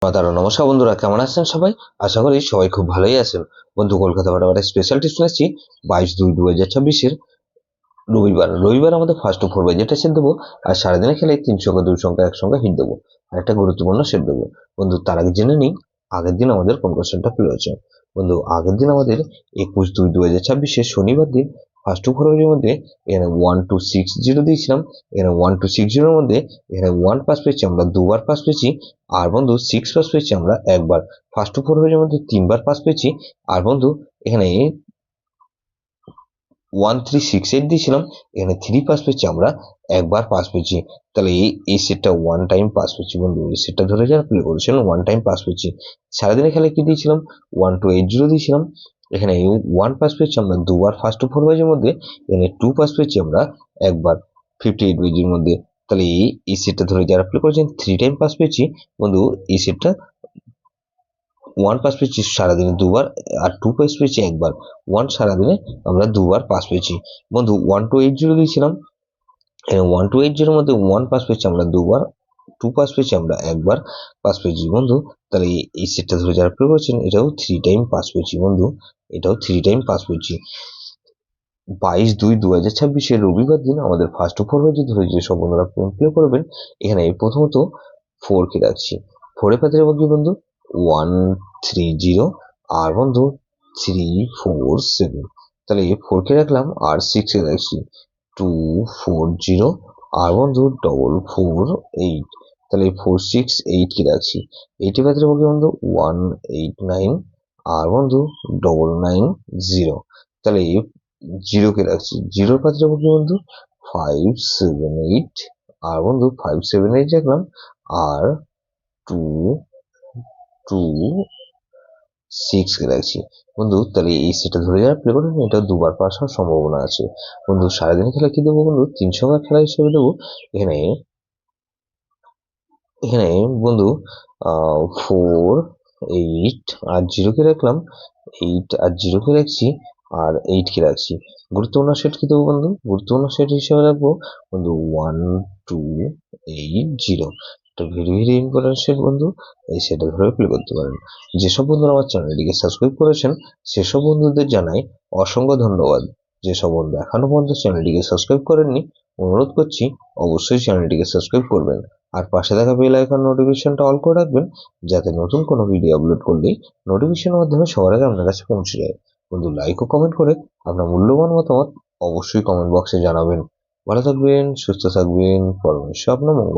দাদা নমস্কার বন্ধুরা, কেমন আছেন সবাই? আশা করি সবাই খুব ভালোই আছেন। বন্ধু, কলকাতা ফাটাফাটি স্পেশাল টিপস নিয়েছি 22/2/2026 রবিবার আমাদের ফার্স্ট টু ফোর বাজেটটা সেট দেবো। আর সারাদিনে খেলে 3 সংখ্যা 2 সংখ্যা 1 সংখ্যা হিট দেবো। আর একটা গুরুত্বপূর্ণ সেট দেবো। বন্ধু, তার আগে জেনে নিই আগের দিন আমাদের কোন কোশ্চেনটা ফেল হয়েছে। বন্ধু, আগের দিন আমাদের 21/2/2026 শনিবার দিন ফার্স্ট টু ফোর বাজের মধ্যে এখানে 1260 দিয়েছিলাম। এখানে 1260 মধ্যে এখানে 1 পাস পেয়েছি আমরা, দুবার পাস পেয়েছি। আর বন্ধু 6 পাস পেয়েছি আমরা একবার। ফার্স্ট টু ফোর বাজের মধ্যে 3বার পাস পেয়েছি। আর বন্ধু এখানে 1368 দিয়েছিলাম, এখানে 3 পাস পেয়েছি আমরা, একবার পাস পেয়েছি। তাহলে এই সেটটা ওয়ান টাইম পাস পেয়েছি। বন্ধু, এই সেটটা ধরে যারা প্লে করেছেন ওয়ান টাইম পাস পেয়েছি। সারাদিনে খেলে কি দিয়েছিলাম? 1280 দিয়েছিলাম, এখানে 1 পাস পেয়েছি আমরা দুবার ফার্স্ট টু ফোর বাজের মধ্যে। এখানে 2 পাস পেয়েছি আমরা একবার 58 বাজের মধ্যে। তাহলে এই সেটটা ধরে যারা প্লে করেছেন 3 টাইম পাস পেয়েছি। বন্ধু, এই সেটটা 1 পাস পেয়েছি সারাদিনে দুবার, আর 2 পাস পেয়েছি একবার। 1 সারাদিনে আমরা দুবার পাস পেয়েছি। বন্ধু 1280 দিয়েছিলাম, 1280 মধ্যে 1 পাস পেয়েছি আমরা দুবার, 2 পাস পেয়েছি আমরা একবার পাস পেয়েছি। বন্ধু, তাহলে এই সেটটা ধরে যারা প্লে করেছেন এটাও 3 টাইম পাস পেয়েছি। বন্ধু, এটাও 3 টাইম পাস পেয়েছি। 22/2/2026 রবিবার দিন আমাদের ফার্স্ট টু ফোর বাজে ধরে যেসব বন্ধুরা প্লে করবেন, এখানে প্রথমত 4 কে রাখছি। 4 পাত্রের মধ্যে বন্ধু 130, আর বন্ধু 347। তাহলে 4 কে রাখলাম, আর 6 কে রাখছি 240, আর বন্ধু 448। তাহলে 468 কে রাখছি। 80 পাত্রের মধ্যে বন্ধু 189, আর বন্ধু 990। তাহলে 0 কে রাখছি। 0 পাত্রের মধ্যে বন্ধু 578, আর বন্ধু 578 রাখলাম, আর 226 কে রাখছি। বন্ধু, তাহলে এই সেটটা ধরে যারা প্লে করেন এটা দুবার পাস হওয়ার সম্ভাবনা আছে। বন্ধু, সারাদিনে খেলা কি দেবো? বন্ধু 3 সংখ্যার খেলা হিসেবে দেবো। এখানে এখানে বন্ধু 4, 8 আর 0 কে রাখলাম, 8 আর 0 কে রাখছি, আর 8 কে রাখছি। গুরুত্বপূর্ণ সেট কি দেবো বন্ধু? গুরুত্বপূর্ণ সেট হিসেবে রাখবো বন্ধু 1280। এটা ভেরি ভেরি ইম্পর্টেন্ট সেট বন্ধু, এই সেটা ধরে প্লে করতে পারেন। যেসব বন্ধুরা আমার চ্যানেলটিকে সাবস্ক্রাইব করেছেন সেসব বন্ধুদের জানাই অসংখ্য ধন্যবাদ। যেসব বন্ধু এখনো পর্যন্ত চ্যানেলটিকে সাবস্ক্রাইব করেননি, অনুরোধ করছি অবশ্যই চ্যানেলটিকে সাবস্ক্রাইব করবেন। আর পাশে থাকা বেল আইকন নোটিফিকেশনটা অল করে রাখবেন, যাতে নতুন কোনো ভিডিও আপলোড করলেই নোটিফিকেশনের মাধ্যমে সবার আগে আপনার কাছে পৌঁছে যায়। বন্ধু, লাইক ও কমেন্ট করে আপনার মূল্যবান মতামত অবশ্যই কমেন্ট বক্সে জানাবেন। ভালো থাকবেন, সুস্থ থাকবেন, পরমেশ্বর আপনার মঙ্গল